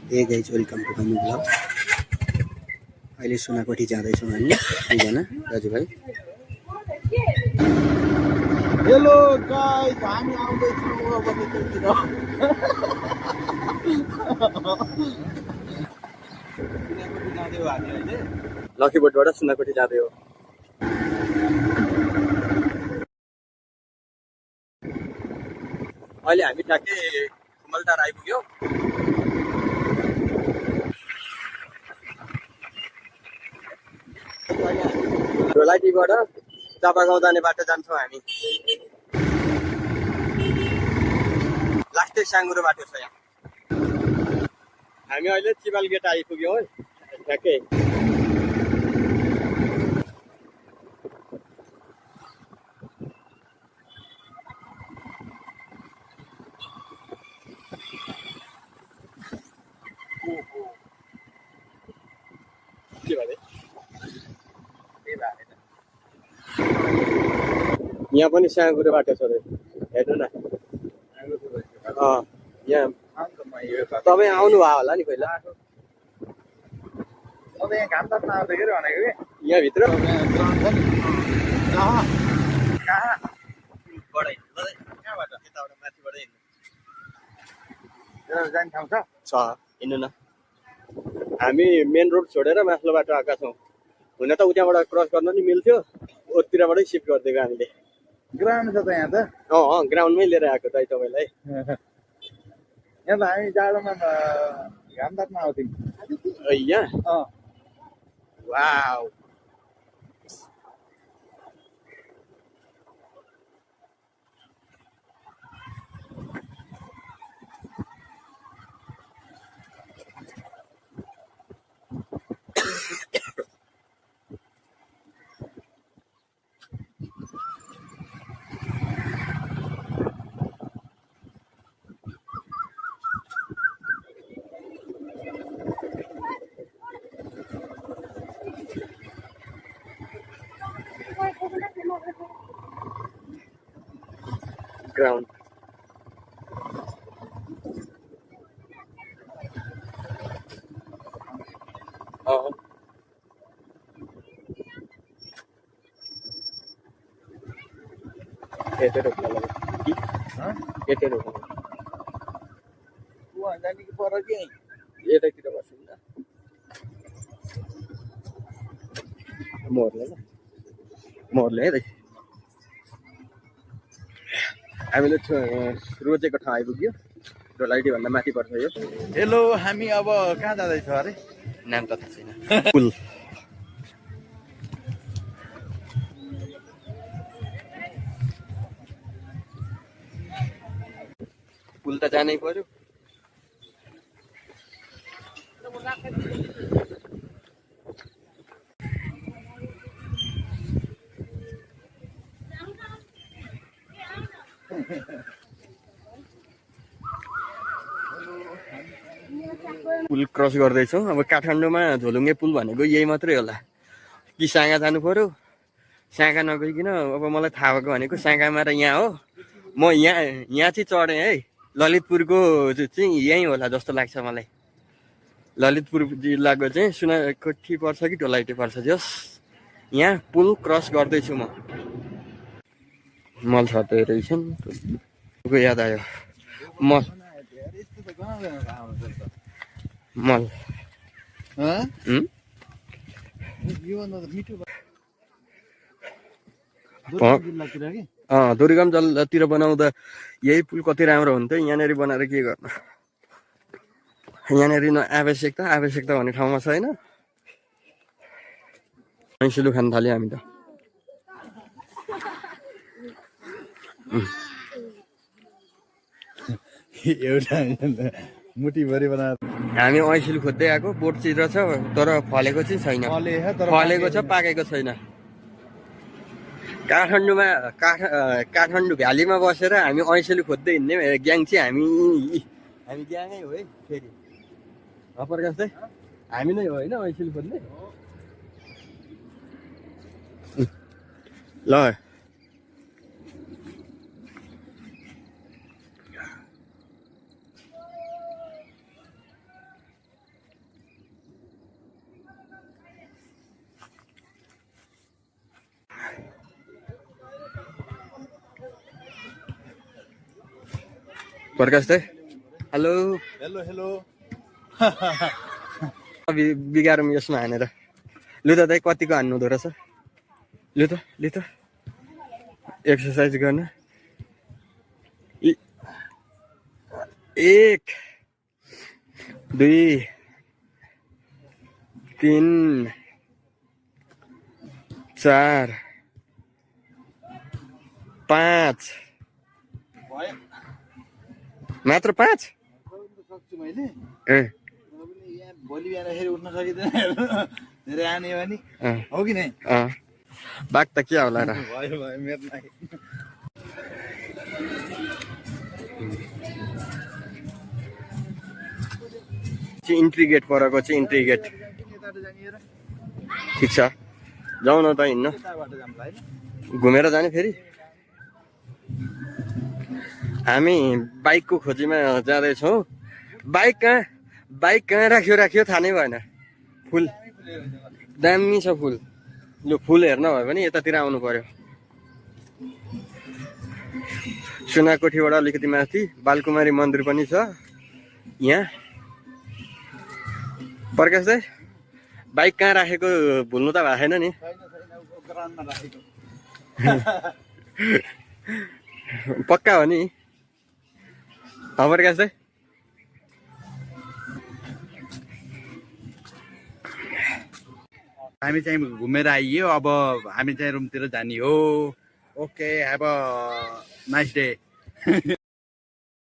हे guys welcome to my blog. अहिले सुनाकोठी जाँदैछौँ हामी दुईजना दाजुभाइ। हेलो गाइस, हामी आउँदैछौँ अब त्यतातिर। सुनाकोठी जाँदै हो हामी अहिले। लक्कीबोटबाट सुनाकोठी जाँदै हो। अहिले हामी ठ्याक्कै खुमलटार आइपुग्यौँ। ढोलाइटीबाट चापागाउँ जाने बाटो जान्छौँ हामी। लास्टै साङ्गुरो बाटो छ यहाँ। हामी अहिले चिबाल गेट आइपुग्यौँ है ठ्याक्कै। के भने यहाँ पनि साँगुरो बाटो छ रे, हेर्नु न। यहाँ तपाईँ आउनु भयो होला नि पहिला। यहाँ घाम ताप्न आउँदै के भनेको कि यहाँभित्र कहाँबाट यताबाट माथिबाट जाने ठाउँ छ हिँड्नु न। हामी मेन रोड छोडेर माथिल्लो बाटो आएका छौँ। हुन त उताबाट क्रस गर्न नि मिल्थ्यो, ओतिरबाटै सिफ्ट गरिदिएको हामीले। ग्राउन्ड छ त यहाँ त। ग्राउन्डमै लिएर आएको त तपाईँलाई। यहाँ त हामी जाडोमा घाम ताप्न आउँथ्यौँ यहाँ वाउ। ग्राउन्ड यतै रोक्न लाग्यो कि यतै रोक्नु जाने कि पर कि यतैतिर बस्छु नि त। मोहरले है। हामीले रोजेको ठाउँ आइपुग्यो। ढोलाइटी भन्दा माथि पर्छ यो। हेलो, हामी अब कहाँ जाँदैछौँ अरे? नाम त थाहा छैन। पुल पुल त जानै पर्यो। पुल क्रस गर्दैछौँ। अब काठमाडौँमा झोलुङ्गे पुल भनेको यही मात्रै होला कि साँगा जानु पर्यो। साँगा नगइकन अब मलाई थाहा भएको भनेको साँगामा र यहाँ हो। म यहाँ चाहिँ चढेँ है। ललितपुरको चाहिँ यहीँ होला जस्तो लाग्छ मलाई। ललितपुर जिल्लाको चाहिँ सुनाकोठी पर्छ कि ढोलाइटी पर्छ जस यहाँ पुल क्रस गर्दैछु म। मल छ रहेछन् याद आयो। मल दुर्गम जलतिर बनाउँदा यही पुल कति राम्रो हुन्थ्यो। यहाँनिर बनाएर के गर्नु। यहाँनिर न आवश्यकता भन्ने ठाउँमा छैन। ऐसिलु खान थाल्यो हामी त। एउटा मुठीभरि बनाएर हामी ऐसिलु खोज्दै आएको। बोट चित्र छ तर फलेको चाहिँ छैन। फलेको छ, पाकेको छैन। काठमाडौँ भ्यालीमा बसेर हामी ऐसिलु खोज्दै हिँड्ने ग्याङ चाहिँ हामी ग्याङै हो है। फेरि प्रकाश चाहिँ हामी नै हो होइन ऐसिलु खोज्ने। ल प्रकाश दाइ हेलो हेलो हेलो बिगारौँ यसमा हानेर लु त दाइ कतिको हान्नु हुँदो रहेछ लु त एक्सर्साइज गर्न 1 2 3 4 5 भयो मात्र 5 सक्छु मैले ए पनि यहाँ भोलि बिहान फेरि उठ्न सकिँदैन धेरै आने भने हो कि नै बाघ त के होला र भयो भयो मेरो लागि इन्ट्री गेट परको चाहिँ इन्ट्री गेट ठिक छ जाउँ न त हिँड्न घुमेर जाने फेरि हामी बाइकको खोजीमा जाँदैछौँ बाइक कहाँ राख्यो थाहा नै भएन फुल दामी छ फुल लु फुल हेर्न भयो भने यतातिर आउनु पर्यो सुनाकोठीबाट अलिकति माथि बालकुमारी मन्दिर पनि छ यहाँ प्रकाश दाइ बाइक कहाँ राखेको भुल्नु त भएको छैन नि पक्का हो नि प्रकाश दाइ हामी चाहिँ घुमेर आइयो अब हामी चाहिँ रुमतिर जाने हो okay have a nice day